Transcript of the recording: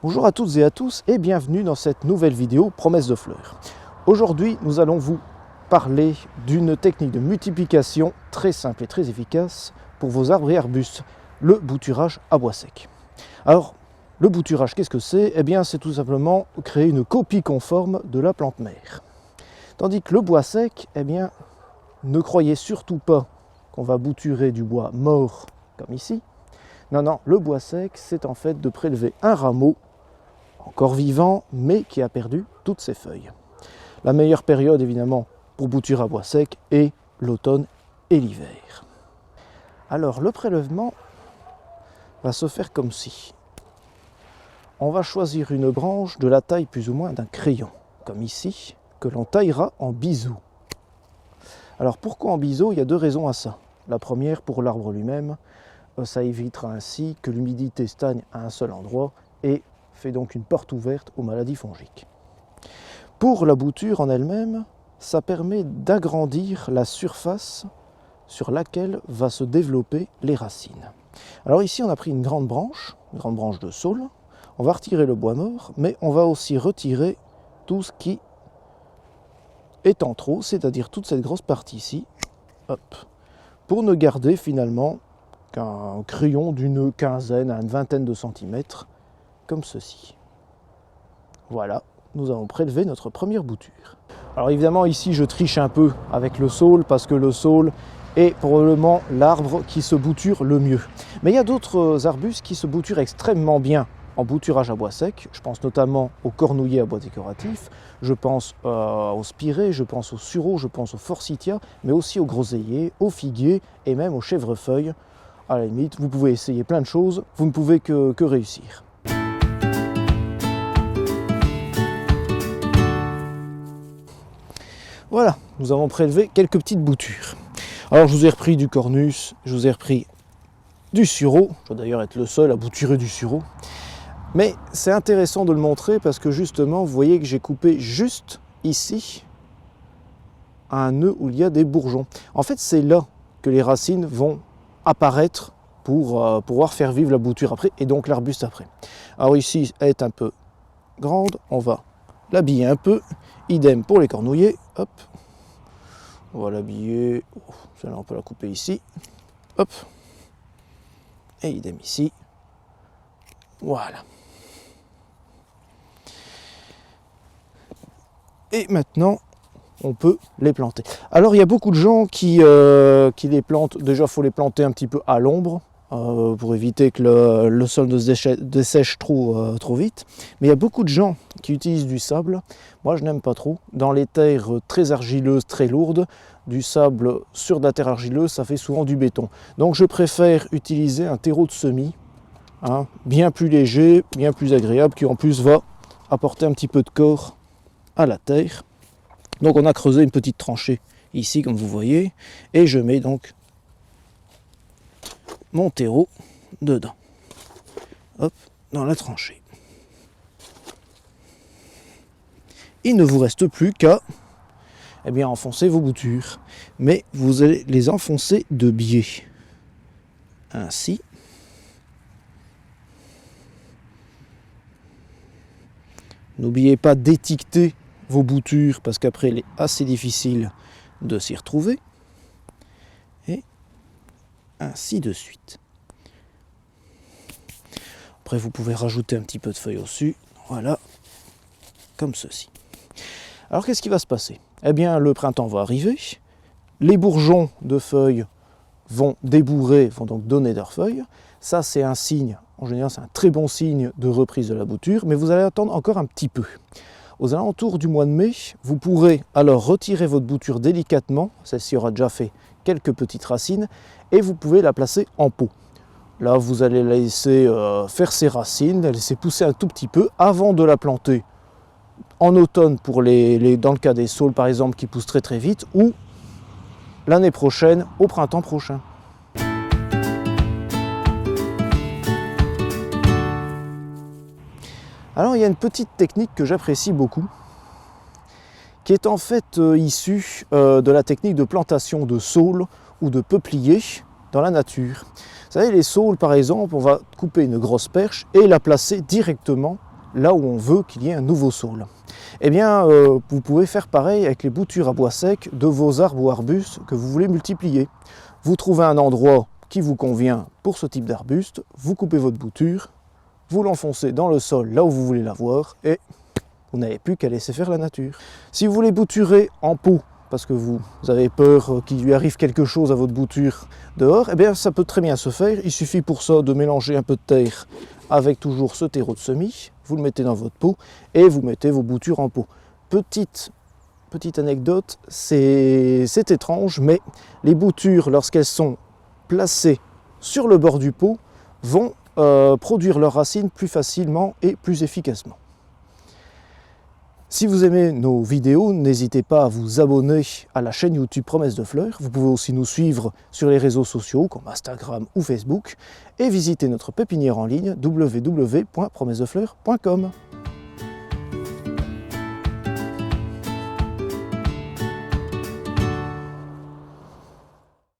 Bonjour à toutes et à tous et bienvenue dans cette nouvelle vidéo Promesse de fleurs. Aujourd'hui, nous allons vous parler d'une technique de multiplication très simple et très efficace pour vos arbres et arbustes, le bouturage à bois sec. Alors, le bouturage, qu'est-ce que c'est? Eh bien, c'est tout simplement créer une copie conforme de la plante mère. Tandis que le bois sec, eh bien, ne croyez surtout pas qu'on va bouturer du bois mort comme ici. Non, non, le bois sec, c'est en fait de prélever un rameau encore vivant, mais qui a perdu toutes ses feuilles. La meilleure période, évidemment, pour bouturer à bois sec est l'automne et l'hiver. Alors, le prélèvement va se faire comme ci. On va choisir une branche de la taille plus ou moins d'un crayon, comme ici, que l'on taillera en biseau. Alors, pourquoi en biseau? Il y a deux raisons à ça. La première, pour l'arbre lui-même, ça évitera ainsi que l'humidité stagne à un seul endroit et fait donc une porte ouverte aux maladies fongiques. Pour la bouture en elle-même, ça permet d'agrandir la surface sur laquelle va se développer les racines. Alors ici, on a pris une grande branche de saule. On va retirer le bois mort, mais on va aussi retirer tout ce qui est en trop, c'est-à-dire toute cette grosse partie ici, hop, pour ne garder finalement qu'un crayon d'une quinzaine à une vingtaine de centimètres, comme ceci. Voilà, nous avons prélevé notre première bouture. Alors évidemment ici je triche un peu avec le saule parce que le saule est probablement l'arbre qui se bouture le mieux. Mais il y a d'autres arbustes qui se bouturent extrêmement bien en bouturage à bois sec. Je pense notamment aux cornouillers à bois décoratif, je pense aux spirées, je pense aux sureaux, je pense aux forsythias, mais aussi aux groseilliers, aux figuiers et même aux chèvrefeuilles. À la limite, vous pouvez essayer plein de choses, vous ne pouvez que réussir. Voilà, nous avons prélevé quelques petites boutures. Alors je vous ai repris du cornus, je vous ai repris du sureau, je dois d'ailleurs être le seul à bouturer du sureau. Mais c'est intéressant de le montrer parce que justement, vous voyez que j'ai coupé juste ici un nœud où il y a des bourgeons. En fait, c'est là que les racines vont apparaître pour pouvoir faire vivre la bouture après et donc l'arbuste après. Alors ici, elle est un peu grande, on va l'habiller un peu. Idem pour les cornouillers, hop. On va l'habiller, celle-là on peut la couper ici, hop. Et idem ici, voilà. Et maintenant, on peut les planter. Alors, il y a beaucoup de gens qui les plantent. Déjà, il faut les planter un petit peu à l'ombre pour éviter que le sol ne se dessèche trop vite. Mais il y a beaucoup de gens qui utilisent du sable. Moi, je n'aime pas trop. Dans les terres très argileuses, très lourdes, du sable sur de la terre argileuse, ça fait souvent du béton. Donc, je préfère utiliser un terreau de semis, bien plus léger, bien plus agréable, qui en plus va apporter un petit peu de corps à la terre. Donc on a creusé une petite tranchée ici comme vous voyez et je mets donc mon terreau dedans, hop, dans la tranchée. Il ne vous reste plus qu'à enfoncer vos boutures, mais vous allez les enfoncer de biais, ainsi. N'oubliez pas d'étiqueter vos boutures parce qu'après il est assez difficile de s'y retrouver et ainsi de suite. Après vous pouvez rajouter un petit peu de feuilles au-dessus, voilà, comme ceci. Alors qu'est-ce qui va se passer? Eh bien le printemps va arriver, les bourgeons de feuilles vont débourrer, vont donc donner leurs feuilles, ça c'est un signe, en général c'est un très bon signe de reprise de la bouture, mais vous allez attendre encore un petit peu. Aux alentours du mois de mai, vous pourrez alors retirer votre bouture délicatement, celle-ci aura déjà fait quelques petites racines, et vous pouvez la placer en pot. Là, vous allez la laisser faire ses racines, la laisser pousser un tout petit peu avant de la planter en automne pour dans le cas des saules par exemple qui poussent très très vite, ou l'année prochaine, au printemps prochain. Alors il y a une petite technique que j'apprécie beaucoup, qui est en fait issue de la technique de plantation de saules ou de peupliers dans la nature. Vous savez, les saules par exemple, on va couper une grosse perche et la placer directement là où on veut qu'il y ait un nouveau saule. Eh bien, vous pouvez faire pareil avec les boutures à bois sec de vos arbres ou arbustes que vous voulez multiplier. Vous trouvez un endroit qui vous convient pour ce type d'arbuste, vous coupez votre bouture, vous l'enfoncez dans le sol là où vous voulez l'avoir et vous n'avez plus qu'à laisser faire la nature. Si vous voulez bouturer en pot, parce que vous avez peur qu'il lui arrive quelque chose à votre bouture dehors, eh bien ça peut très bien se faire. Il suffit pour ça de mélanger un peu de terre avec toujours ce terreau de semis, vous le mettez dans votre pot et vous mettez vos boutures en pot. Petite anecdote, c'est étrange, mais les boutures, lorsqu'elles sont placées sur le bord du pot, vont produire leurs racines plus facilement et plus efficacement. Si vous aimez nos vidéos, n'hésitez pas à vous abonner à la chaîne YouTube Promesse de Fleurs. Vous pouvez aussi nous suivre sur les réseaux sociaux comme Instagram ou Facebook et visiter notre pépinière en ligne www.promessesdefleurs.com.